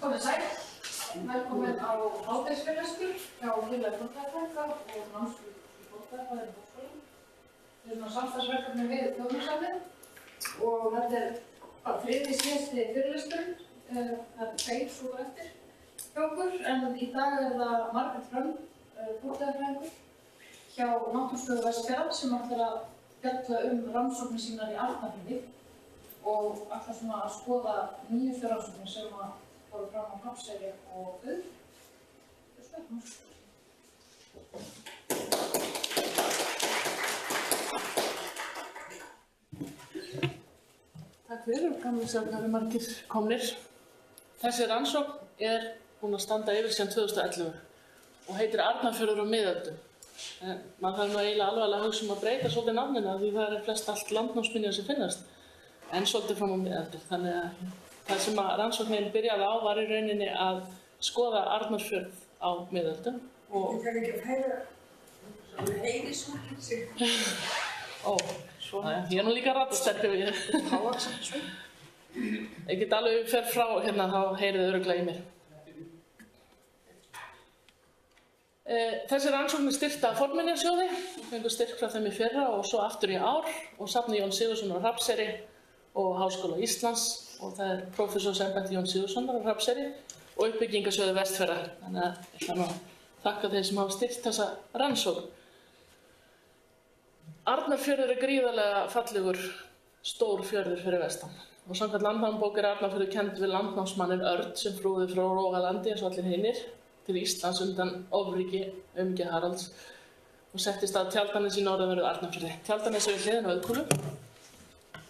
Komið sæl, velkomin á hádegisfyrirlestur hjá Félagi fornleifafræðinga og námskeið í fornleifafræði í Háskólanum. Þetta er samstarfsverkefni við Þjóðminjasafnið og þetta er bara þriðji síðasti fyrirlesturinn. Það er tveir svo eftir hjá okkur, en í dag er það Margrét Hrönn, fornleifafræðingur hjá Náttúrustofu Vestfjarða sem ætlar að fjalla rannsóknir sínar í Arnarfirði og ætla svona að skoða nýjustu rannsóknir sem fóru fram á Hrafnseyri og Auð. Takk fyrir, gaman að sjá hvað eru margir komnir. Þessi rannsókn er búin að standa yfir síðan 2011 og heitir Arnarfjörður á miðöldum. En maður þarf nú eiginlega alvarlega að hugsa að breyta svolítið nafninu því það flest allt landnámsminjar sem finnast. En svolítið fram á miðaldir. Þannig að það sem rannsóknin byrjaði á var í rauninni að skoða Arnarfjörð á miðöldum. Ég kann ekki að færa heiðisúkinn sig. Ó, svona. Ég er nú líka raddsterkur við. Ég get alveg fer frá hérna, þá heyrið þið örugglega í mér. Þessi rannsókn er styrkt af Fornminjasjóði. Við fengum styrk frá þeim í fyrra og svo aftur í ár og safni Jón Sigurðssonar á Hrafnseyri og Háskóla Íslands og það er prófessorsembætti Jón Sigurðssonar á Hrafnseyri og uppbyggingarsjóði Vestfjarða. Þannig að ég ætla nú að þakka þeim sem hafa styrkt þessa rannsókn. Arnarfjörður er gríðarlega fallegur stór fjörður fyrir vestan og samkvæmt Landnámabók er Arnarfjörður kennd við landnámsmanninn Örn sem flúði frá Rógalandi eins og allir hinir til Íslands undan ofríki umhyggju Haralds og settist að Tjaldanes í norðanverðu Arnarfirði. Tjaldanes er við hliðina á Auðkúlu,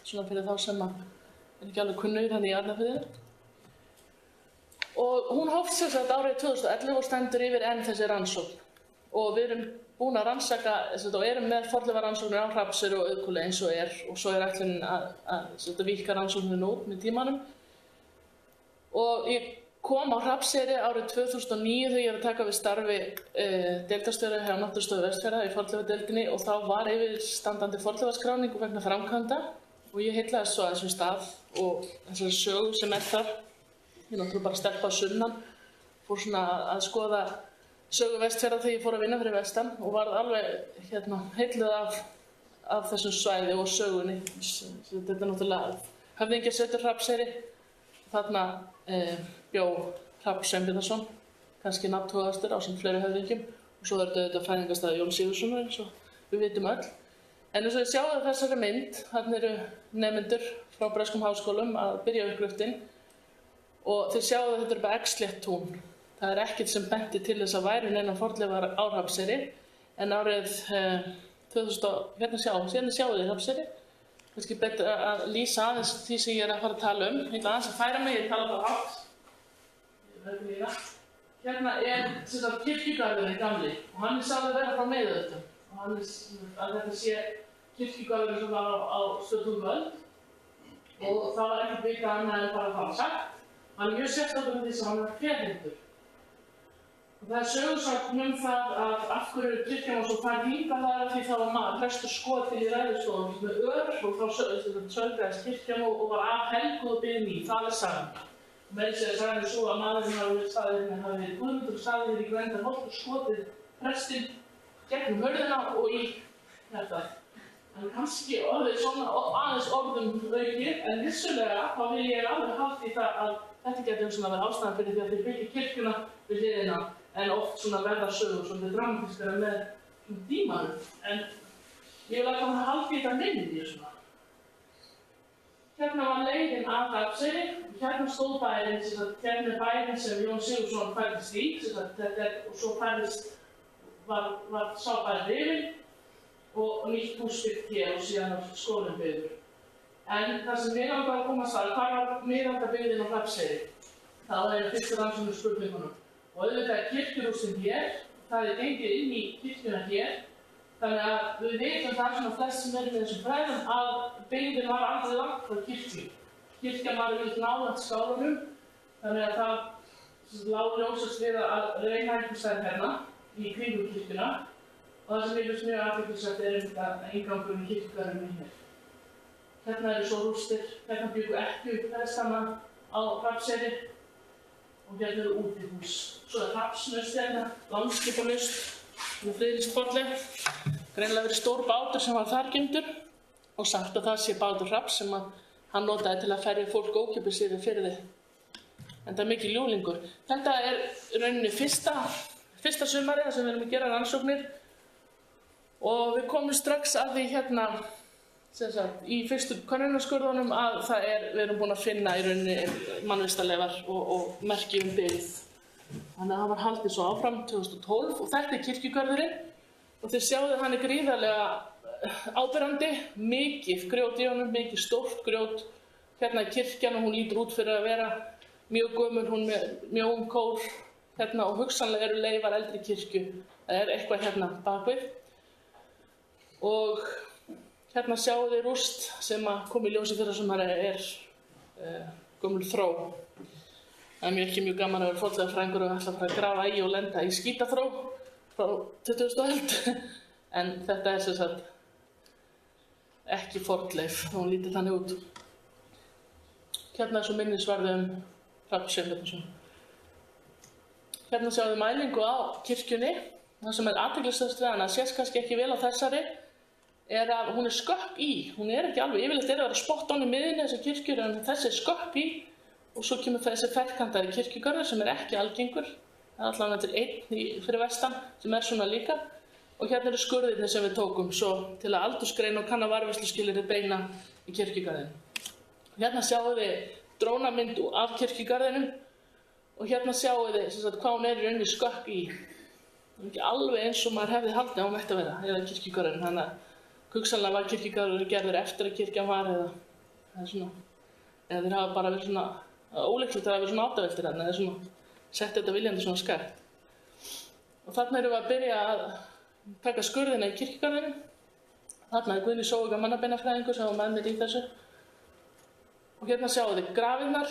svona fyrir þá sem er ekki alveg kunnugir hann í Arnarfirði. Og hún hófst sem sagt árið 2011 og stendur yfir enn þessi rannsókn. Og við erum búin að rannsaka og erum með fornleifarannsóknir á Hrafnseyri og Auðkúlu eins og svo er ætlunin að víkka rannsókninu út með tímanum. Og ég kom á Hrafnseyri árið 2009 þegar ég var að taka við starfi deildarstjóra hjá Náttúrustofu Vestfjarða í fornleifadeildinni og þá var yfirstandandi fornleifaskráningu vegna framkvæmda og ég heillaðist svo að þessum stað og þessari sögu sem er þar. Ég náttúrulega bara stelpa á sunnan, fór svona að skoða sögu Vestfjarða þegar ég fór að vinna fyrir vestan og varð alveg heilluð af þessum svæði og sögunni. Þetta er náttúrulega höfðingjasetur Hrafnseyri. Þarna bjó Hrafn Sveinbjarnarson, kannski nafntogastur ásamt fleiri höfðingjum og svo er þetta fæðingarstaður Jón Sigurðssonar eins og við vitum öll. En eins og þið sjáum þessari mynd, þarna eru nemendur frá breskum háskólum að byrja uppgröftinn og þið sjáum að þetta er bara eggslétt tún. Það er ekkert sem benti til þess að væri neina fornleifar á Hrafnseyri en árið 2000, hérna sjáum þið Hrafnseyri. Kannski betur að lýsa aðeins því sem ég er að fara að tala Ég ætla aðeins að færa mig, ég tala bara hátt. Hérna er kirkjugarðurinn gamli og hann er sagður að vera frá miðöldum. Og hann að þetta sé kirkjugarðurinn sem var á Sturlungu öld og það var ekkert vitað annað en bara það sagt. Hann er mjög sérstakur því sem hann er ferhyrndur. Og það er sögursögn það að af hverju kirkjan var svo færð hingað þar því þá var prestur skotinn í ræðustofum með ör og þá sölgraðist kirkjan og var afhelguð og byggð ný. Það er sagan. Meira að segja sagan er svo að maðurinn hafi verið Guðmundur og staðið í Gvendarholt og skotið prestinn gegnum hurðina og í þetta. En kannski orðið svona aðeins orðum aukið en vissulega þá vil ég alveg halda í það að þetta getur svona verið ástæðan fyrir því að þið byggja kirkjuna við hliðina en oft svona verða sögur svolítið dramatískara með tímanum. En ég vil að halda í þetta minni svona. Hérna var leiðin að Hrafnseyri, hérna stóð bærinn, hérna er bærinn sem Jón Sigurðsson fæddist í, og svo var sá bærinn rifinn og nýtt hús byggt hér og síðan var skólinn byggður. En það sem mig langar að komast að, hvað var miðaldabyggðin á Hrafnseyri? Það er fyrsta rannsóknir spurningunum. Og auðvitað er kirkjuhúsin hér, það er gengið inn í kirkjuna hér, þannig að við vitum það svona flest sem með þessum fræðum að byggðin var aldrei langt frá kirkju. Kirkjan var yfirleitt nálægt skálanum, þannig að það lá ljósast við að reyna einhvers staðar hérna í kringum kirkjuna og það sem ég finnst mjög athyglisvert er einmitt inngangurinn í kirkjugarðinum hér. Hérna eru svo rústir, hérna bjuggu ekkju prestana á Hrafnseyri og hérna eru útihús. Svo Hrafnsnaust hérna, Landskipanaust með friðlýst fornleif. Greinilega verið stór bátur sem var þar geymdur og sagt að það sé bátur Hrafns sem hann notaði til að ferja fólk ókeypis yfir firði. En það er mikið ljúflingur. Þetta er í rauninni fyrsta sumarið sem við erum að gera rannsóknir og við komum strax að því hérna í fyrstu könnunarskörðunum að við erum búin að finna í rauninni mannvistarleifar og merki byggð. Þannig að það var haldið svo áfram 2012 og þetta er kirkjugarðurinn og þið sjáðu hann er gríðarlega áberandi, mikið grjót í honum, mikið stórt grjót. Hérna er kirkjan og hún lítur út fyrir að vera mjög gömul, hún með mjóum kór hérna og hugsanlega eru leifar eldri kirkju. Það er eitthvað hérna bakvið. Og hérna sjáu þið rúst sem kom í ljósi fyrir sem er gömul þró. Það er ekki mjög gaman að vera fornleifafræðingur og ætla að fara að grafa í og lenda í skítaþró frá 20. öld. En þetta er sem sagt ekki fornleif, hún lítur þannig út. Hérna er svo minnisvarði Hrafn Sveinbjarnarson. Hérna sjáum við mælingu á kirkjunni. Það sem er athyglisvert við hana, sést kannski ekki vel á þessari, er að hún er skökk í. Hún er ekki alveg, yfirleitt er það að vera spott án í miðjunni þessar kirkjur, en þessi er skökk í. Og svo kemur þessi ferkantaði kirkjugarður sem er ekki algengur. Það er allavega til einn fyrir vestan sem er svona líka. Og hérna eru skurðirnir sem við tókum svo til að aldursgreina og kanna varðveisluskilyrði beina í kirkjugarðinum. Hérna sjáum við drónamynd af kirkjugarðinum og hérna sjáum við hvað hún er í rauninni skökk í. Það er ekki alveg eins og maður hefði haldið að hún ætti að vera, eða kirkjugarðurinn. Þannig að hugsanlega var kirkjugarðurinn gerður eftir að kirkjan var eða þeir hafa bara verið svona ólíklegt að það hafi verið svona áttaveltir þarna eða svona sett þetta viljandi svona skært. Og þarna erum við að byrja að taka skurðina í kirkjugarðinum. Þarna er Guðni Sóga mannabeinafræðingur sem var með mér í þessu. Og hérna sjáum við grafirnar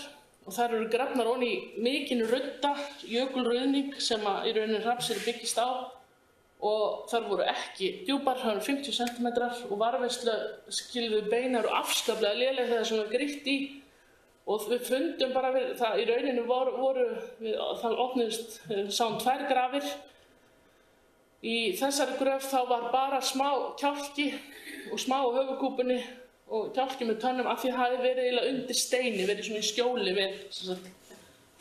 og þar eru grafnar ofan í mikinn rudda, jökulruðning sem í rauninni Hrafnseyri byggist á og þar voru ekki djúpar, það eru 50 cm og varðveisluskilyrði beina eru afskaplega léleg þegar sem var grýtt í og við fundum bara það í rauninni það opnuðust, sáum 2 grafir. Í þessari gröf þá var bara smá kjálki og smá á höfuðkúpunni og kjálki með tönnum af því það hafi verið eiginlega undir steini, verið svona í skjóli við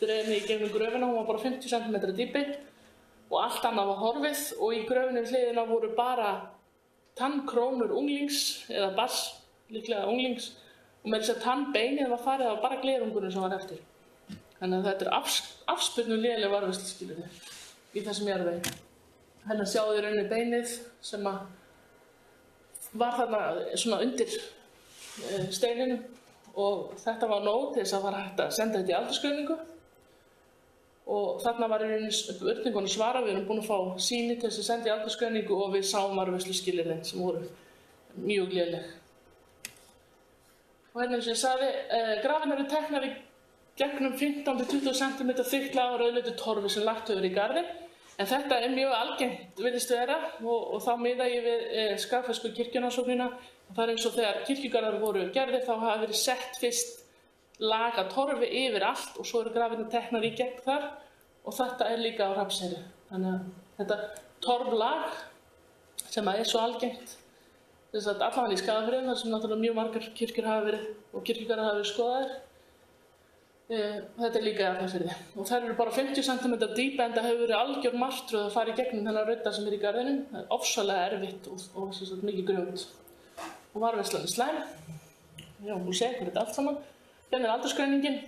dreifni í gegnum gröfina, hún var bara 50 cm dýpi og allt annað var horfið og í gröfinu við hliðina voru bara tannkrónur unglings eða barns, líklega unglings og með þess að tannbeinið var farið, það var bara glerungurinn sem var eftir. Þannig að þetta er afspurnu léleg varðveisluskilyrði í þessum jarðvegi. Hérna sjáum við í rauninni beinið sem var þarna svona undir steininum og þetta var nóg til þess að fara hægt að senda þetta í aldursgreiningu og þarna var í rauninni spurningunni svara, við erum búin að fá sýni til þess að senda í aldursgreiningu og við sáum varðveisluskilyrðin sem voru mjög léleg. Og hérna eins og ég sagði, grafirnar eru teknar í gegnum 15–20 cm þykkt lag af rauðleitu torfi sem lagt hefur í garðinn. En þetta er mjög algengt virðist vera og þá miða ég við skagfræðsku kirkjurannsóknina. Það er eins og þegar kirkjugarðar voru gerðir þá hafa verið sett fyrst lag af torfi yfir allt og svo eru grafirnar teknar í gegn þar og þetta er líka á Hrafnseyri. Þannig að þetta torflag sem er svo algengt allavega í Skagafirði þar sem náttúrulega mjög margar kirkjur hafa verið og kirkjugarðar hafa verið skoðaðir. Þetta er líka í Arnarfirði og þær eru bara 50 cm dýpi en það hefur verið algjör martröð að fara í gegnum þennan rudda sem er í garðinum. Það er ofsalega erfitt og mikið grjót. Og varðveislan er slæm. Já, hún sé ykkur þetta allt saman. Hérna er aldursgreiningin.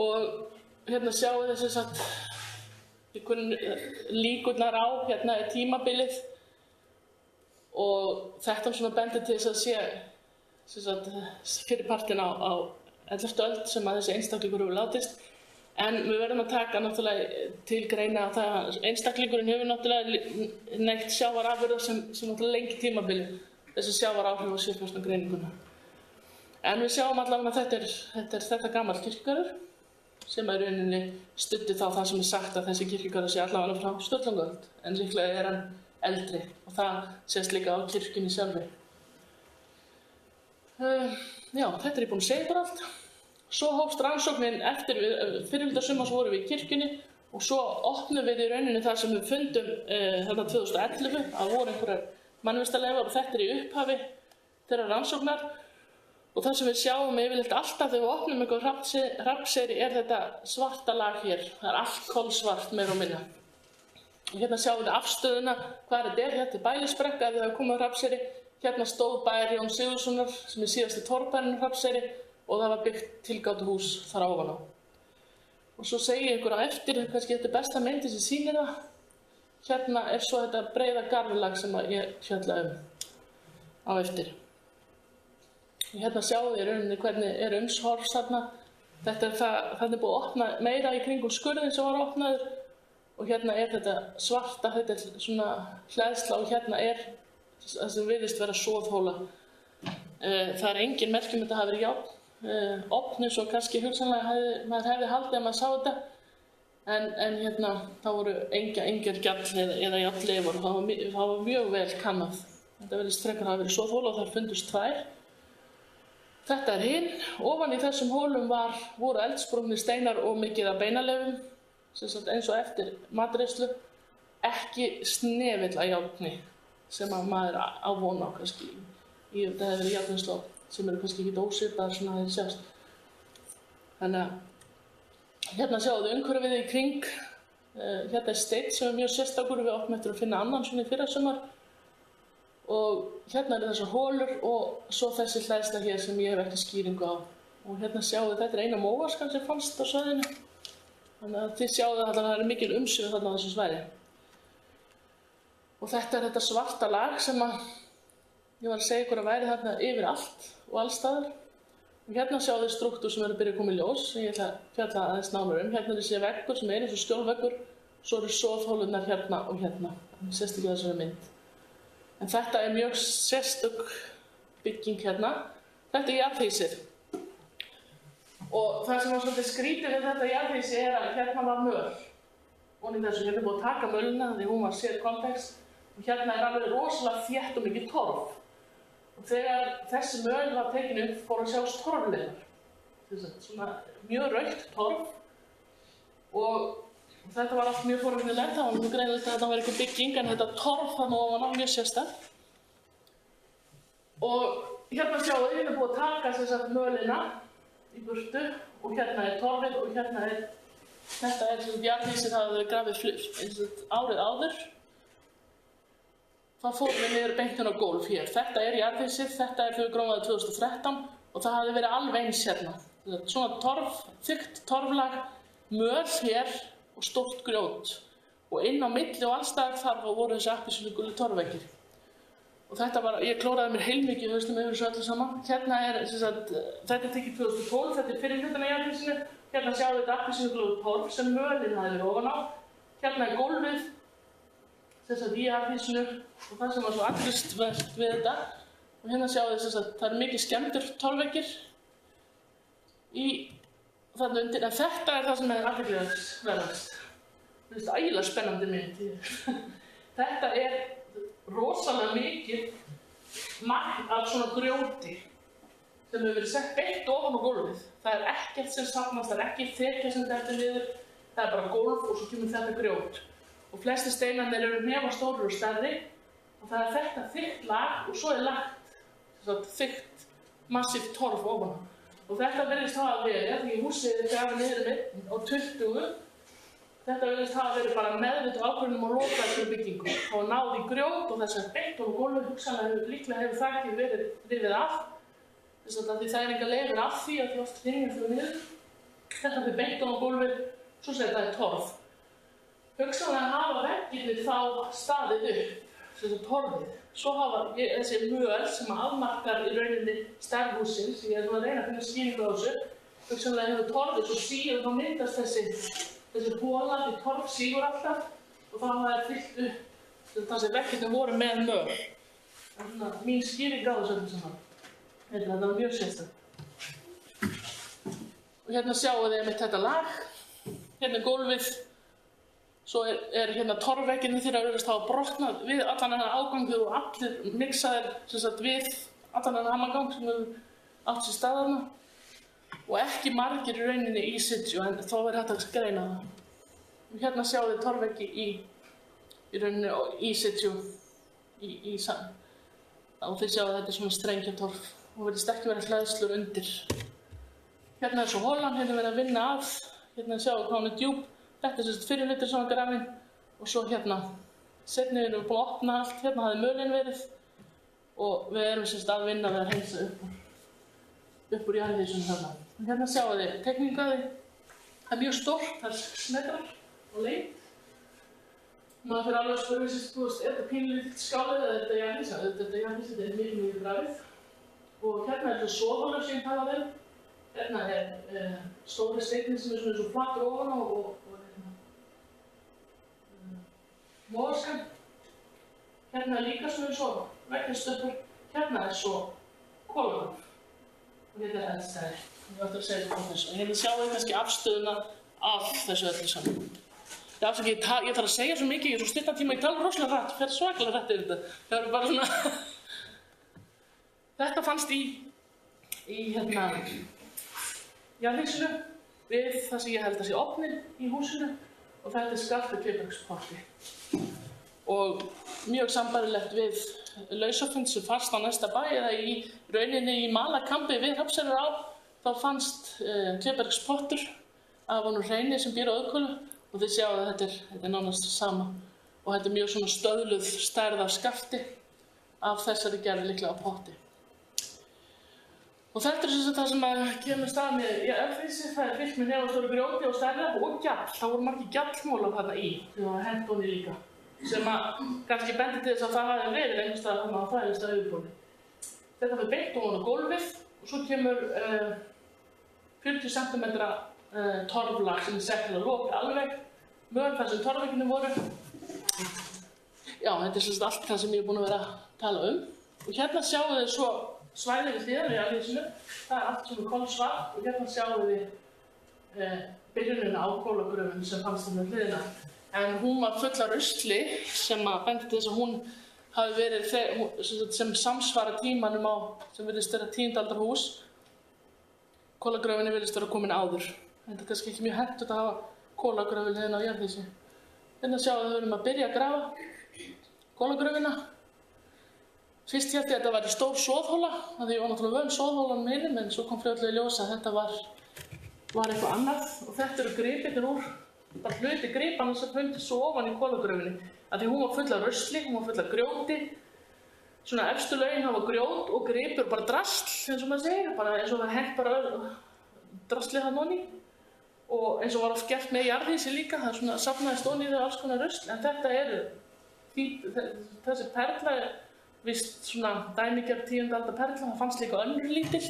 Og hérna sjáum við þess að líkurnar á, hérna er tímabilið. Og þetta svona bendir til þess að sé fyrir partin á 11. öld sem að þessi einstaklingur hefur látist. En við verðum að taka náttúrulega til greina að það einstaklingurinn hefur náttúrulega neytt sjávarafurða sem náttúrulega lengi tímabili þessi sjávaráhrif á siðferðisgreininguna. En við sjáum allavega að þetta er gamall kirkjugarður sem í rauninni studdi þá það sem er sagt að þessi kirkjugarður sé allavega frá Sturlungaöld en líklega er hann eldri og það sést líka á kirkjunni sjálfri. Já, þetta er ég búin að segja ykkur allt. Svo hófst rannsóknin eftir fyrri hluta sumars vorum við í kirkjunni og svo opnum við í rauninni það sem við fundum þarna 2011 að voru einhverjar mannvistarleifar og þetta í upphafi þeirra rannsóknar. Og það sem við sjáum yfirleitt alltaf þegar við opnum einhver hrafnseyri þetta svarta lag hér. Það allt kolsvart meira og minna. Og hérna sjáum við afstöðuna hvað þetta þetta Bælisbrekka ef við hafa komið á Hrafnseyri. Hérna stóð bæjar Jón Sigurðssonar sem síðasti torfbærinn á Hrafnseyri og það var byggt tilgátuhús þar ofan á. Og svo segi ég ykkur á eftir, kannski þetta besta myndi sem sýnir það. Hérna svo þetta breiða garðlag sem ég fjalla á eftir. Og hérna sjáum við í rauninni hvernig umshorfs þarna. Þetta er búið að opna meira í kringum skurðinn sem var opnaður. Og hérna þetta svarta, þetta svona hleðsla og hérna það sem virðist vera soðhóla. Það engin merki þetta hafi verið járn. Opnu svo kannski hugsanlega maður hefði haldið að maður sá þetta. En hérna það voru engar gjall eða járnleifar og það var mjög vel kannað. Þetta virðist frekar hafa verið soðhóla og þar fundust 2. Þetta hinn. Ofan í þessum hólum voru eldsprungnir steinar og mikið af beinaleifum. Eins og eftir matreiðslu, ekki snefill að járni sem að maður á von á kannski í þetta hefur verið járnvinnsla sem eru kannski ekki ósvipaðar svona að þeir sjást. Þannig að hérna sjáum við umhverfið í kring. Hérna steinn sem mjög sérstakur, við áttum eftir að finna annan svona í fyrrasumar. Og hérna þessar hólur og svo þessi hleðsla hér sem ég hef ekki skýringu á. Og hérna sjáum við þetta eina móaskan sem fannst á svæðinu. Þannig að þið sjáu að það mikil umsvif þarna á þessu svæði. Og þetta svarta lag sem ég var að segja ykkur að væri þarna yfir allt og allstaðar. Og hérna sjáu þið strúktúr sem að byrja að koma í ljós, sem ég ætla að fjalla aðeins nánar Hérna þessi veggur sem eins og skjólveggur, svo eru soðhólurnar hérna og hérna. Það sést ekki á þessari mynd. En þetta mjög sérstök bygging hérna. Þetta jarðhýsið. Og það sem var svolítið skrítið við þetta jarðhýsi að hérna var möl. Og þessu hérna búið að taka mölina því hún var sér konvex. Og hérna alveg rosalega þétt og mikið torf. Og þegar þessi möl var tekin upp fór að sjást torfleifar. Svona mjög rautt torf. Og þetta var allt mjög forvitnilegt. Það var mjög greinilegt að þetta var ekki bygging en þetta torf þarna ofan á mjög sérstakt. Og hérna sjáum við hérna búið að taka þessa mölina í burtu og hérna torfið og hérna þetta jarðhýsið það hafði grafið árið áður. Það fórum við niður beint á gólf hér. Þetta jarðhýsið, þetta þegar við grófaði 2013 og það hafði verið alveg eins hérna. Svona þykkt torflag, möl hér og stórt grjót. Og inn á milli og allstaðar þar voru þessi appelsínugulu torfveggir. Og ég klóraði mér heilmikið yfir þessu öllu saman. Hérna þetta tekið 2012, þetta fyrri hlutan af jarðhýsinu. Hérna sjáum við þetta appelsínugulu torf sem mölin hafði verið ofan á. Hérna gólfið, í jarðhýsinu og það sem var svo athyglisvert við þetta. Og hérna sjáum við það mikið skemmdur torfveggir þarna undir. En þetta það sem athyglisverðast. Þetta ægilega spennandi mynd. Þetta rosalega mikið magn af svona grjóti sem hefur verið sett beint ofan á gólfið. Það ekkert sem safnast, það ekki þekja sem dettur niður, það bara gólf og svo kemur þetta grjót. Og flesti steinarnir eru hnefastórir og stærri og það þetta þykkt lag og svo lagt þykkt massíft torf ofan á. Og þetta virðist hafa verið, því húsið grafið niður á 20. Þetta virðist hafa verið bara meðvituð ákvörðun að loka þessari byggingu. Það var náð í grjót og þessar beint ofan á gólfið, hugsanlega líklega hefur þakið verið rifið af. Því það engar leiðir af því að því oft hringir þau niður. Þetta fyrir beint ofan á gólfið, svo segir það torf. Hugsanlega hafa veggirnir þá staðið upp, torfið. Svo hafa þessi möl sem afmarkar í rauninni stærð hússins, ég að reyna að finna skýringu á þessu. Hugsanlega hefur torfið svo síður og þá myndast þessi hóla, því torf sígur alltaf og þá hafa það fyllt upp það sem veggirnir voru með möl. Það mín skýring á þessu öllu saman. Þetta var mjög sérstakt. Og hérna sjáum við einmitt þetta lag. Hérna gólfið. Svo hérna torfveggirnir þeirra virðast hafa brotnað við allan þennan ágang og allir mixaðir við allan þennan hamagang sem hefur átt sér stað þarna. Og og ekki margir í rauninni í situ, en þó hægt að greina það. Og hérna sjáum við torfveggi í rauninni í situ og þið sjáum að þetta svona strengjatorf og virðist ekki vera hleðslur undir. Hérna svo holan, hérna verið að vinna að, hérna sjáum við hvað hún djúp. Þetta fyrir hlutir sem var grafinn og svo hérna seinni erum við búin að opna allt, hérna hafði mölin verið og við erum að vinna við að hreinsa upp úr jarðhýsinu þarna. Hérna sjáum við teikningaði, það mjög stórt, það snetrar og leit. Maður fyrir alveg að spyrja sig, er þetta pínlítið skálið eða þetta jarðhýs? Þetta jarðhýs, þetta er mikið grafið. Og hérna þetta soðholur sem ég talaði um. Hérna stóri steinninn sem svona svo flattur ofan á og móðaskan. Hérna líka svo veggjastöppur. Hérna svo kolagröf. Og hérna eldstæði. Ég ætla að segja þetta á þessu. En hérna sjáum við kannski afstöðuna af þessu öllu saman. Ég þarf að segja svo mikið, ég er svo stuttan tíma, ég tala rosalega hratt, fer svakalega hratt yfir þetta. Það er bara svona... Þetta fannst í hérna jarðhýsinu við það sem ég held að sé ofninn í húsinu og þetta er Skafti Kleibergspotti. Og mjög sambærilegt við lausafund sem fannst á næsta bæ eða í rauninni í Malakambi við Hrafnseyrará þá fannst Kleibergspottur af honum Hreini sem býr á Auðkúlu og þið sjáu að þetta er nánast sama og þetta er mjög svona stöðluð stærð af skafti af þessari gerð líklega á potti. Og þetta er það sem kemur stað með jarðhýsi, það er fyllt með neðastóru grjóti og stærra og gjall. Það voru margir gjallmólar þarna í, þegar það var hent ofan í líka. Sem kannski bendir til þess að það hafi verið einhvers staðar þarna á þægilegsta yfirborði. Þetta var beint ofan á gólfið og svo kemur 40 cm torflag sem er sett til að loka alveg. Möl þar sem torfveggirnir voru. Já, þetta er allt það sem ég er búin að vera að tala um. Og hérna sjáum við svo svæðið við hliðina í jarðhýsinu, það er allt svona kolsvart og hérna sjáum við byrjunina á kolagröfinu sem fannst þarna við hliðina. En hún var full af rusli sem bendi til þess að hún hafi verið sem samsvara tímanum á sem virðist vera 10. aldar hús. Kolagröfinni virðist vera komin áður. Þetta er kannski ekki mjög hentugt að hafa kolagröf við hliðina á jarðhýsi. Hérna sjáum við erum að byrja að grafa kolagröfina. Fyrst held ég að þetta væri stór soðhola, því ég var náttúrulega vön soðholanum hinum, en svo kom fljótlega í ljós að þetta var eitthvað annað. Og þetta eru gripirnir úr, bara hluti gripanna sem fundist svo ofan í kolagröfinni. Því hún var full af rusli, hún var full af grjóti. Svona efstu lögin hafa grjót og gripur, bara drasl, eins og maður segir, bara eins og það hent bara draslið hann onni. Og eins og var oft gert með jarðhýsi líka, það svona safnaðist onni í þau alls konar rusl. En þetta eru, þessi perla vist svona dæmigerð 10. aldar perla, það fannst líka önnur lítil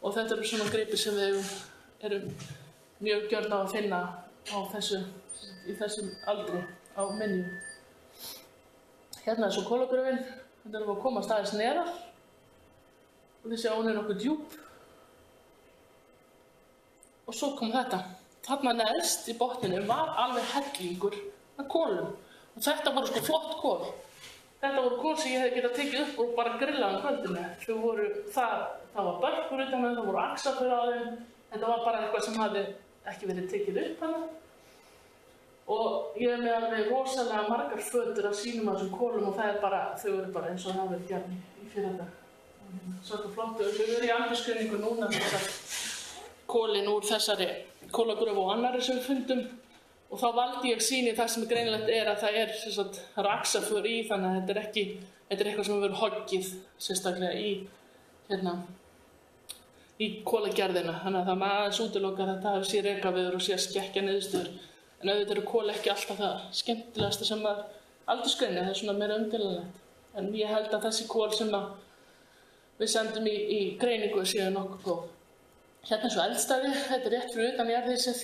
og þetta eru svona gripir sem við erum mjög gjörn á að finna á í þessum aldri á minjum. Hérna er svo kolagröfin, þetta er að koma staðins neðar og þið séu hún er nokkuð djúp. Og svo kom þetta. Þarna neðst í botninu var alveg hellingur af kolum og þetta voru sko flott kol. Þetta voru kol sem ég hefði getað tekið upp og bara grillað kvöldinu. Það var börkur utan þeim, það voru axafur á þeim. Þetta var bara eitthvað sem hafði ekki verið tekið upp hana. Og ég er með alveg rosalega margar fötur af sínum af þessum kolum og þau eru bara eins og það hafa verið gerð í fyrradag. Svolítið flottu. Við erum í andlitsgreiningu núna þessar kolin úr þessari kolagröf og annarri sem við fundum. Og þá valdi ég sýni það sem greinilegt er að það er raksaför í, þannig að þetta er eitthvað sem hefur verið hoggið sérstaklega í kolagerðina. Þannig að það með aðeins útilokar að það sé rekaviður og sé skekkja niðurstöður. En auðvitað eru kol ekki alltaf það skemmtilegasta sem maður aldursgreinir, það er svona meira umdeililegt. En ég held að þessi kol sem við sendum í greiningu séu nokkuð góð. Hérna er svo eldstæði, þetta er rétt fyrir utan jarðhýsið.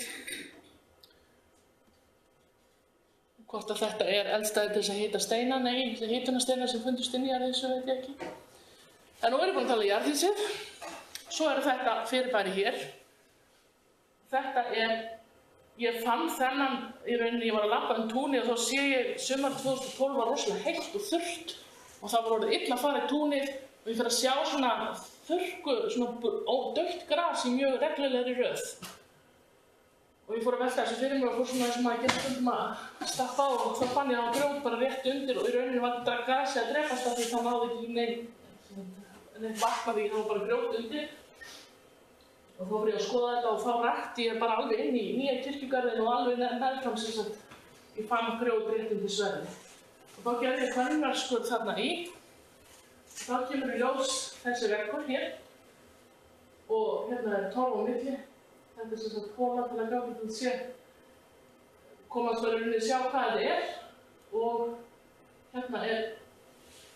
Hvort að þetta er eldstæði til þess að hita steina, nei, hitunarsteina sem fundust inn í jarðhýsið veit ég ekki. En nú erum við búin að tala jarðhýsið. Svo eru þetta fyrirbæri hér. Þetta er, ég fann þennan í rauninni, ég var að labba túnið og þá sé ég sumar 2012 var rosalega heitt og þurrt og það var orðið illa að fara í túnið og ég fer að sjá svona þurrku, svona dautt gras í mjög reglulegri röð. Og ég fór að velta þessu fyrir mér og fór svona sem að geta stundum að stappa á og þá fann ég að grjót bara rétt undir og í rauninni var þetta grasi að drepast af því þá náði ekki neinn vatn af því, það var bara grjót undir. Og þá fór ég að skoða þetta og þá rakti ég bara alveg inn í nýja kirkjugarðinn og alveg meðfram sem sagt ég fann grjót rétt undir sverðið. Og þá gerði ég könnunarskurð þarna í. Þá kemur í ljós þessi veggur hér og hérna torf á milli. Þetta sem sagt hóla til að gáta til að sé komast að rauninni sjá hvað þetta og hérna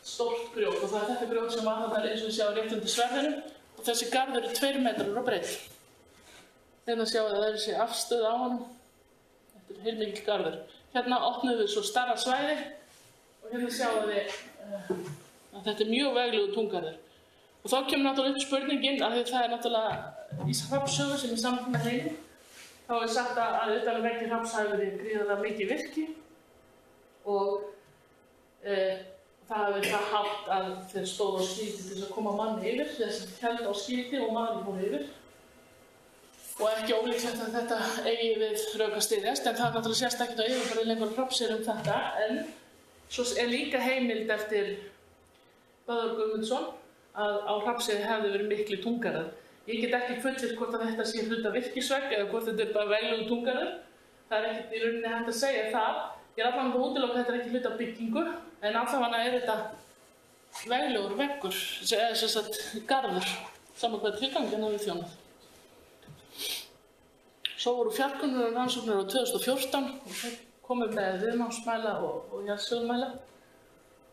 stórt grjót og það þetta grjót sem var þarna eins og við sjáum rétt undir sverðinu og þessi garður 2 metrar á breidd. Hérna sjáum við að það þessi afstöð á honum. Þetta heilmikill garður. Hérna opnuðum við svo stærra svæði og hérna sjáum við að þetta mjög veglegur túngarður. Og þá kemur náttúrulega upp spurningin að það náttúrulega í Hrafnssögu sem er samtíma heimi. Þá sagt að utan veggi Hrafns hafi verið gríðarlega mikið virki og það hafi verið það hátt að þeir stóðu á skildi til þess að koma manni yfir, þessi héldu á skildi og manni fór yfir. Og ekki ólíklegt að þetta eigi við rök að styðjast, en það náttúrulega sést ekkert á yfirborði lengur Hrafnssyni þetta, en svo er líka heimild eftir Böðvar Guðmundsson að á Hrafnssyni hefði verið miklu túngarðar. Ég get ekki fullyrt hvort að þetta sé hluta virkisvegg eða hvort þetta bara veglegur túngarður. Það ekkert í rauninni hægt að segja það. Ég allavega að útiloka að þetta ekki hluta byggingu, en allavega þetta veglegur veggur, eða sem sagt garður, saman hvað tilganginn hafi þjónað. Svo voru fjarkönnunarrannsóknir á 2014 og þeir komu með viðnámsmæla og jarðsögumæla.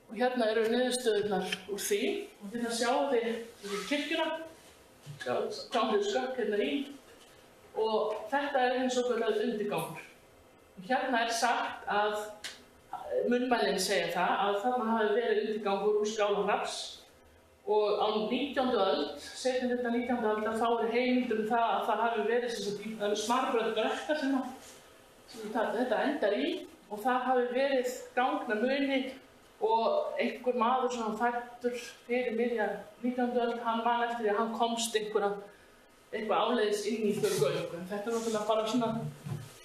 Og hérna eru niðurstöðurnar úr því og hérna sjáum við kirkjuna, sjáum skakk hérna í og þetta hins svokallaður undirgangur. Og hérna sagt að munnmælin segja það að þarna hafi verið undirgangur úr skála Hrafns og á 19. öld, seinni hluta 19. aldar, þá er heimildur það að það hafi verið smarbröðbrekka sem þetta endar í og það hafi verið gangna muni og einhver maður sem fæddur fyrir miðja 19. öld, hann man eftir því að hann komst eitthvað áleiðis inn í þau göngum. Þetta náttúrulega bara svona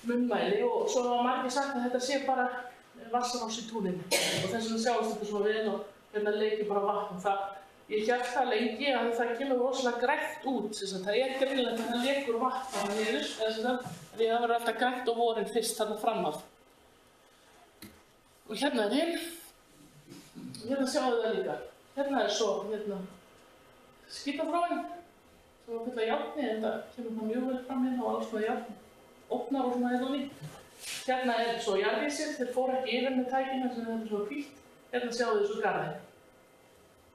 munnmæli og svo var margir sagt að þetta sé bara Vatnsrás í túninu og þess vegna sjáast þetta svona við og hérna leikir bara vatn. Ég hélt það lengi að það kemur rosalega grænt út, það greinilegt að það leikur vatn niður, því það verður alltaf grænt á vorin fyrst þarna fram af. Og hérna hinn. Hérna sjáum við það líka. Hérna svo skipafráin sem var full af járni, en það kemur það mjög vel fram hérna og alls svona járn, ofnar og svona hérna í. Hérna svo jarðvísir, þeir fóru ekki yfir með tækina sem þetta svo hvítt. Hérna sjáum við svo garðinn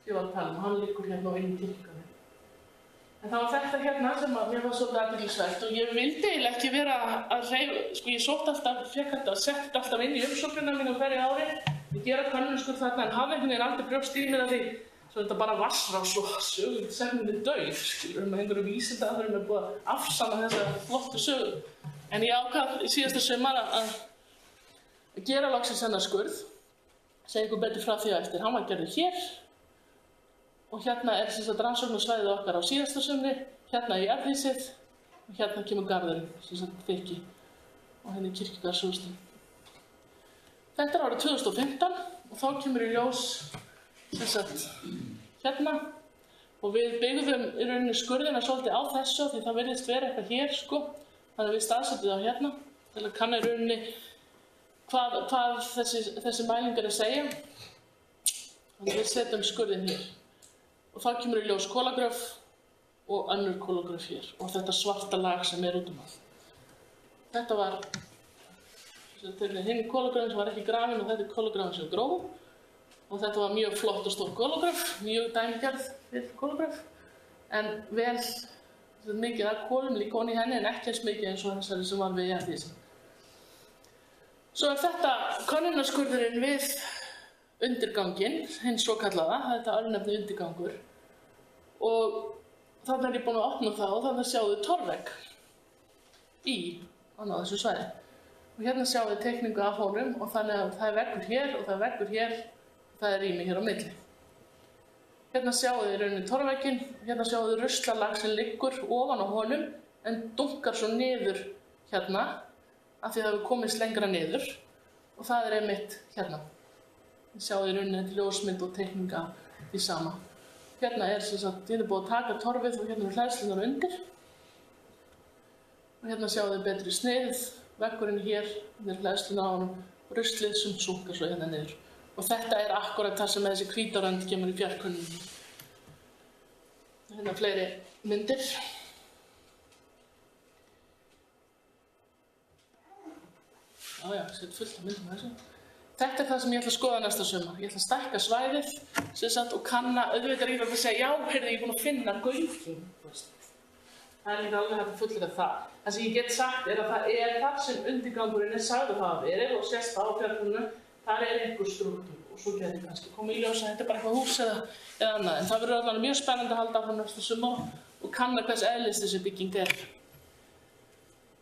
sem ég var að tala og hann liggur hérna á inn í kirkjunni. En það var þetta hérna sem mér var svolítið athyglisvert og ég vildi eiginlega ekki vera að hreyfa, ég sótti alltaf, fékk þetta, setti alltaf inn í umsóknina mína hverju ári. Ég gera könnunarskurð þarna en hafði einhvern veginn aldrei brjóst í mér að því svo þetta bara Vatnsrás og sögnin er dauð, með einhverju vísindaaðferðum er búið að afsanna þessa flottu sögu. En ég ákvað í síðasta sumar að gera loksins þennan skurð, segja ykkur betur frá því á eftir. Hann var gerður hér og hérna er sem sagt rannsóknarsvæðið okkar á síðasta sumri, hérna í jarðhýsið og hérna kemur garðurinn, sem sagt þykki og hérna kirkjugarðshúsið. Þetta er árið 2015 og þá kemur í ljós sem sagt hérna og við byggðum í rauninni skurðina svolítið á þessu því það virðist vera eitthvað hér þannig að við staðsettum það hérna til að kanna í rauninni hvað þessi mælingar að segja. Þannig að við setjum skurðin hér og þá kemur í ljós kolagröf og önnur kolagröf hér og þetta svarta lag sem er út allt. Þetta var hinn kolagröfin sem var ekki grafin og þetta er kolagröfin sem gróf og þetta var mjög flott og stór kolagröf, mjög dæmigerð við kolagröf en vel mikið af kolum líka onni í henni en ekki eins mikið eins og þessari sem var við jarðhýsið. Svo er þetta könnunarskurðurinn við undirganginn, hinn svokallaða, þetta örnefni undirgangur og þarna er ég búin að opna það og þarna sjáum við torfvegg á þessu svæði. Og hérna sjáum við teikningu af honum og þannig að það er veggur hér og það er veggur hér og það er rými hér á milli. Hérna sjáum við í rauninni torfvegginn, hérna sjáum við ruslalag sem liggur ofan á honum en dunkar svo niður hérna af því það hefur komist lengra niður og það er einmitt hérna. Við sjáum í rauninni þetta ljósmynd og teikninga því sama. Hérna er sem sagt, við erum búið að taka torfið og hérna er hleðslunar undir. Og hérna sjáum við betri sniðið, veggurinn hér, hérna er hleðslunar á honum, ruslið sem súnkar svo hérna niður. Og þetta er akkurat það sem þessi hvítarönd kemur í fjarkönnunum. Hérna fleiri myndir. Já, set fullt af myndum af þessu. Þetta er það sem ég ætla að skoða næsta sumar. Ég ætla að stækka svæðið sem sagt og kanna, auðvitað er ég að segja, já, heyrðu, ég er búin að finna gaufinn. Það er ekki alveg hægt að fullyrða það. Það sem ég get sagt er að það er þar sem undirgangurinn er sagður hafa verið og sést á fjarkönnunum. Þar er einhver strúktúr og svo getur kannski komið í ljós að þetta er bara eitthvað hús eða annað. En það verður alveg mjög spennandi að halda áfram næsta sumar og kanna hvers eðlis þessi bygging er.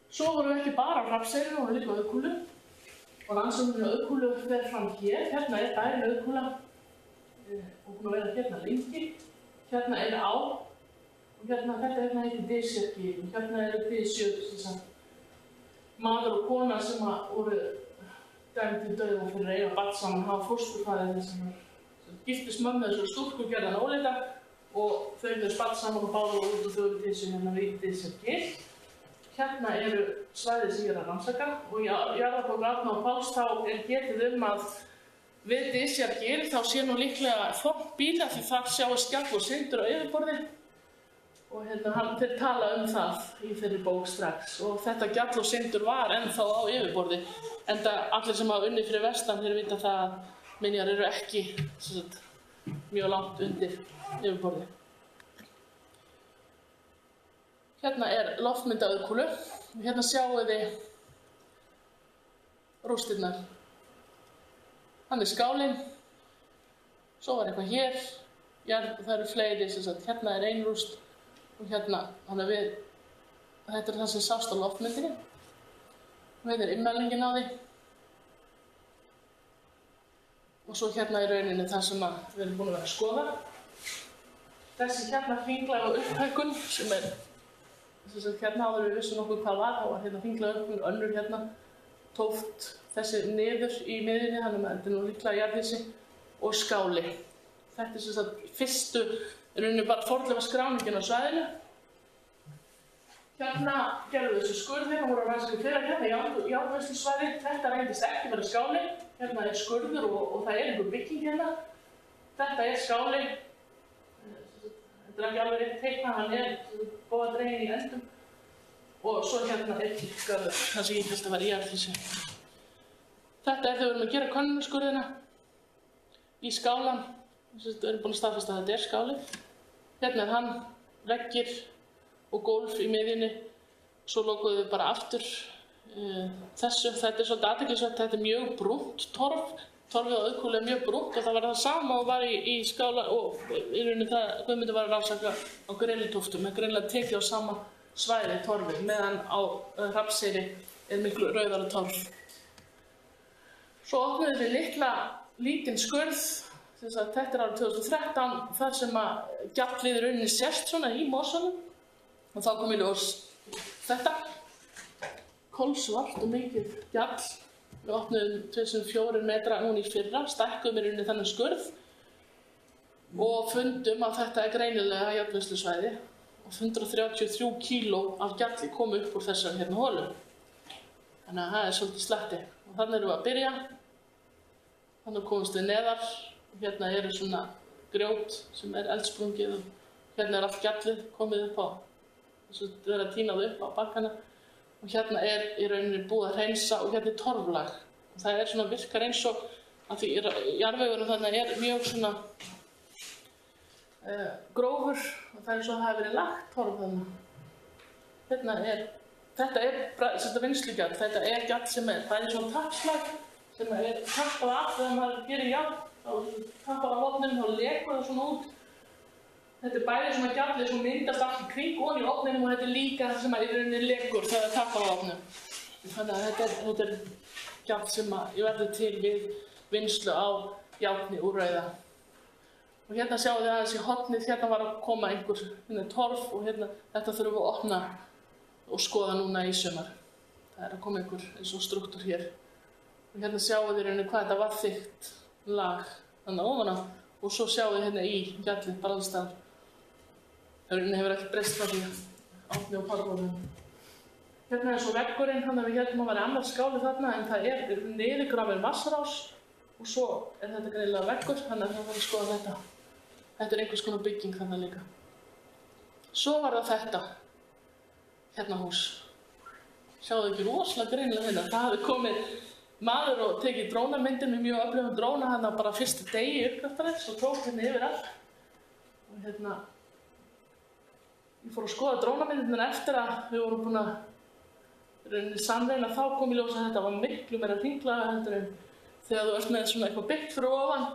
Svo vorum við ekki bara á Hrafnseyri og líka á Auðkúlu. Og rannsóknin á Auðkúlu fer fram hér. Hérna er bærinn Auðkúla og búin að vera hérna lengi. Hérna er á og hérna þetta hérna heitir Dysjargil og hérna eru Dysjur sem sagt maður og kona sem voru dæmd í dauða fyrir að eiga barn saman, hafa fósturfaðir sem giftist mömmu þessari stúlku gerðan óleita og þau eru barn saman og báðu út og þau eru til sem hérna við Dysjargil. Hérna eru svæðið sem ég er að rannsaka og í jarðabók Árna og Páls þá er getið að við Dysjargil þá sé nú líklega þorpbíla því þar sjáist gjall og syndur á yfirborði og hérna þeir tala það í þeirri bók strax og þetta gjall og syndur var ennþá á yfirborði enda allir sem hafa unnið fyrir vestan þeir vita það að minjar eru ekki sagt, mjög langt undir yfirborði. Hérna er loftmynd af Auðkúlu og hérna sjáum við rústirnar. Hann er skálinn, svo var eitthvað hér, það eru fleiri sem sagt, hérna er ein rúst og hérna, þetta er það sem sást á loftmyndinni. Þetta er innmælingin á því. Og svo hérna í rauninni það sem við erum búin að vera að skoða. Þessi hérna hringlaga upphækkun sem er, þess að hérna áður við vissum nokkuð hvað var, þá var hérna hringlaga upphækkun, önnur hérna tóft þessi niður í miðjunni, þannig að þetta er nú líklega jarðhýsi og skáli. Þetta er sem sagt fyrstu í rauninni bara fornleifa skráningin á svæðinu. Hérna gerðum við þessu skurð hérna, voru að rannsaka fyrir hérna járnvinnslusvæði. Þetta reyndist ekki vera skáli. Hérna er skurður og það er einhver bygging hérna. Þetta er skáli. Þetta er ekki alveg rétt teiknað, hann er bóða dreginn í endum. Og svo hérna er kirkjugarður, það sem ég held að vera í jarðhýsi. Þetta er þegar við erum að gera könnunaskurðina í skálan. Við erum búin að staðfesta að þetta er skáli. Hérna er hann, veggir og gólf í miðjunni. Svo lokuðum við bara aftur þessu. Þetta er svolítið athyglisvert, þetta er mjög brúnt torf. Torfið á Auðkúlu er mjög brúnt og það var það sama og var í skála og í rauninni það Guðmundur var að rannsaka á Grenitóftum. Það er greinilega tekið á sama svæði torfið meðan á Hrafnseyri er miklu rauðara torf. Svo opnuðum við lítinn skurð. Þetta er árið 2013, þar sem gjallið í rauninni sést svona í mosanum og þá kom í ljós þetta. Kolsvart og mikið gjall. Við opnuðum 24 metra núna í fyrra, stækkuðum í rauninni þennan skurð og fundum að þetta er greinilega jarðvinnslusvæði og 133 kíló af gjalli kom upp úr þessar hérna holum. Þannig að það er svolítið slatti. Og þannig erum við að byrja. Þannig komumst við neðar. Hérna eru svona grjót sem er eldsprungið og hérna er allt gjallið komið upp á, þess að það er að tína það upp á bakkana og hérna er í rauninni búið að hreinsa og hérna er torflag. Og það er svona virkar eins og að því jarðvegurinn þannig er mjög svona grófur og það er eins og það hafi verið lagt torf þannig. Þetta er vinnslugjall, þetta er gjall sem er bæði svona tappslag sem er tappað af þegar maður gerir járn. Þá tappar á ofninum og lekur það svona út. Þetta er bæði svona gjallið sem myndast allt í kring og í ofninum og þetta er líka það sem í rauninni lekur þegar það tappar á ofninum. Þannig að þetta er gjall sem ég verður til við vinnslu á járni úr rauða. Og hérna sjáum við aðeins í hornið, hérna var að koma einhver torf og hérna, þetta þurfum við að opna og skoða núna í sumar. Það að koma einhver eins og struktúr hér. Og hérna sjáum við í rauninni hvað þetta var þykkt lag þannig ofan á og svo sjáum við hérna í gjallið bara alls staðar. Það hefur ekki breyst frá því Árni og Pálbólum. Hérna svo veggurinn, þannig að við héldum að vera annar skáli þarna en það niðurgrafin vatnsrás og svo þetta greinilega veggur, þannig að það þarf að skoða þetta. Þetta einhvers konar bygging þarna líka. Svo var það þetta, hérna hús. Sjáðu ekki rosalega greinilega hérna. Það hafði komið maður og tekið drónamyndir með mjög öflugum dróna hérna bara fyrstu degi uppgraftarins og tók hérna yfir allt. Og hérna, ég fór að skoða drónamyndirnar eftir að við vorum búin að sannreina þá kom í ljós að þetta var miklu meira hringlaga heldur en þegar þú ert með svona eitthvað byggt fyrir ofan.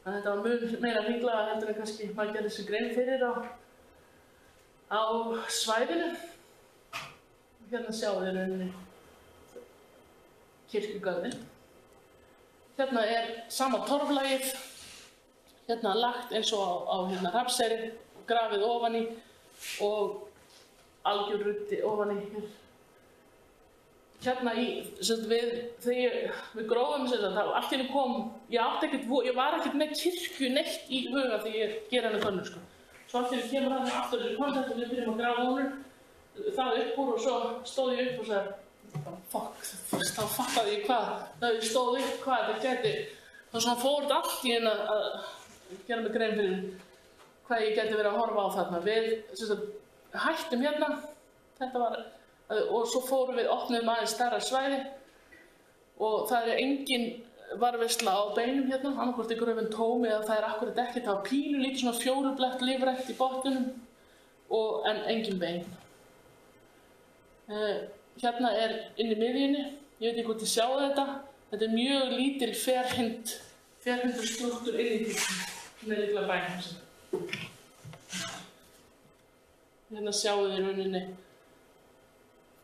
Þannig að þetta var mjög meira hringlaga heldur en kannski maður gerði sér grein fyrir á svæðinu. Hérna sjáum við rauninni kirkjugarðinn. Hérna sama torflagið, hérna lagt eins og á hérna Hrafnseyri og grafið ofan í og algjör ruddi ofan í hér. Hérna við grófum það allt í einu kom, ég var ekkert með kirkju neitt í huga þegar ég gera henni könnu sko. Svo allt í einu kemur hann aftur þessi koncept og við byrjum að grafa honum það upp úr og svo stóð ég upp og sagði fuck, þá fattaði ég hvað, þegar ég stóð upp hvað þetta gæti. Þá svona fór þetta allt í einu að gera mig grein fyrir hvað ég gæti verið að horfa á þarna. Við hættum hérna, þetta var, og svo fórum við opnuðum aðeins stærra svæði og það engin varðveisla á beinum hérna, annaðhvort gröfin tóm eða það akkurat ekkert, það var pínu lítið svona fjórublett lífrækt í botnunum en engin bein. Hérna inn í miðjunni, ég veit ekki hvort þið sjáu þetta mjög lítil ferhyrndur struktúr inn í kirkjunni, með líkla bænum. Hérna sjáu þið í rauninni,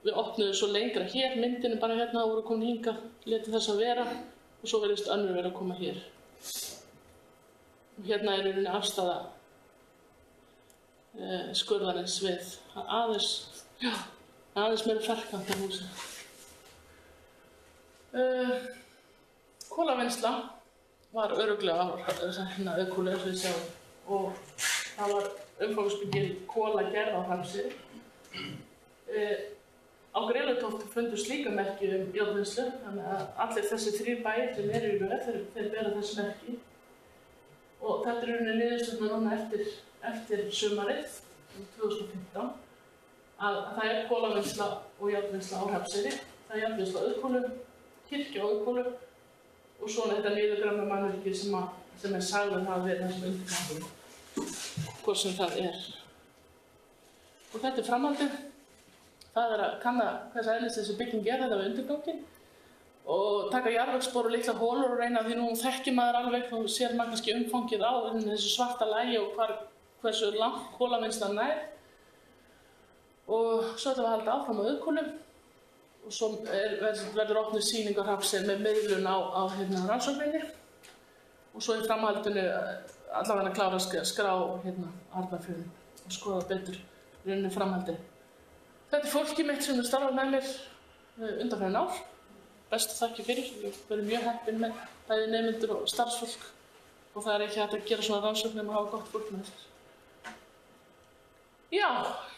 við opnuðum svo lengra hér, myndinu bara hérna voru komin hingað, letið þess að vera og svo verðist önnur vera að koma hér. Og hérna í rauninni afstæða skurðarins við aðeins meira ferkant af húsi. Kolavinnsla var örugglega hérna auðkúli eins og við sjáum og það var umfangsmikil kolagerð á Hrafnseyri. Á Grenitóftu fundust líka merki járnvinnslu, þannig að allir þessi 3 bæir sem eru í röð, þeir bera þessi merki. Og þetta rauninni niðurstöðuna núna eftir sumarið 2015 að það kolavinnsla og járnvinnsla á Hrafnseyri. Það járnvinnsla á auðkúlu, kirkju á auðkúlu og svona þetta niðurgrafna mannvirki sem sagður hafa verið þessum undirgangum, hvort sem það Og þetta framhaldið. Það að kanna hvers eðlis þessi bygging þetta við undirganginn og taka jarðvegsspor og litlar holur og reyna því nú þekkir maður alveg og sér maður kannski umfangið á þessu svarta lagi og hversu langt kolavinnslan nær. Og svo ætlum við að halda áfram á auðkúlu og svo verður opnuð sýning á Hrafnseyri með miðlun á rannsókninni og svo í framhaldinu allavega að klára að skrá Arnarfjörðinn og skoða betur rauninni framhaldið. Þetta fólkið mitt sem starfar með mér undanfarin ár. Bestu þakkir fyrir. Ég verið mjög heppin með bæði nemendur og starfsfólk og það ekki hægt að gera svona rannsókn nema að hafa gott fólk með þér. Já,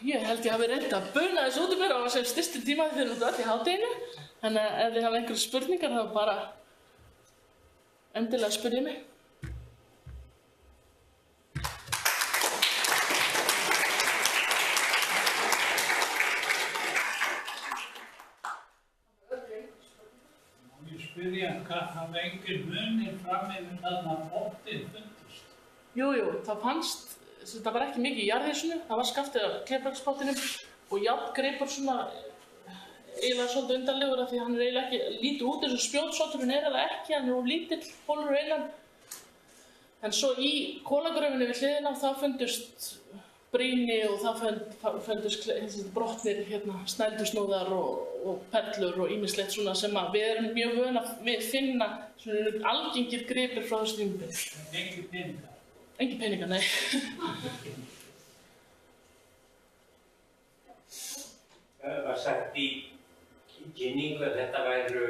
ég held ég hafi reynt að bauna þessu út í mér á sem stysti tíma þegar við öll í hádeginu. Þannig að ef þið hafa einhverjar spurningar þá bara endilega spyrjið mig. Hvað hafa engin munir fram yfir þarna botninn fundist? Jú, það fannst, það var ekki mikið í jarðhýsinu, það var skaftið af klébergsbotninum og járngripur svona eiginlega svolítið undarlegur af því hann eiginlega ekki lítið út eins og spjótsotturinn eða ekki, hann of lítill, hólur innan. En svo í kolagröfinni við hliðina það fundust brýni og það fundust brotnir snældusnúðar og perlur og ýmislegt svona sem við erum mjög vön að finna svona algengir gripir frá þessu tímabili. Engir peningar? Engin peningar, nei. Það var sagt í kynningu að þetta væru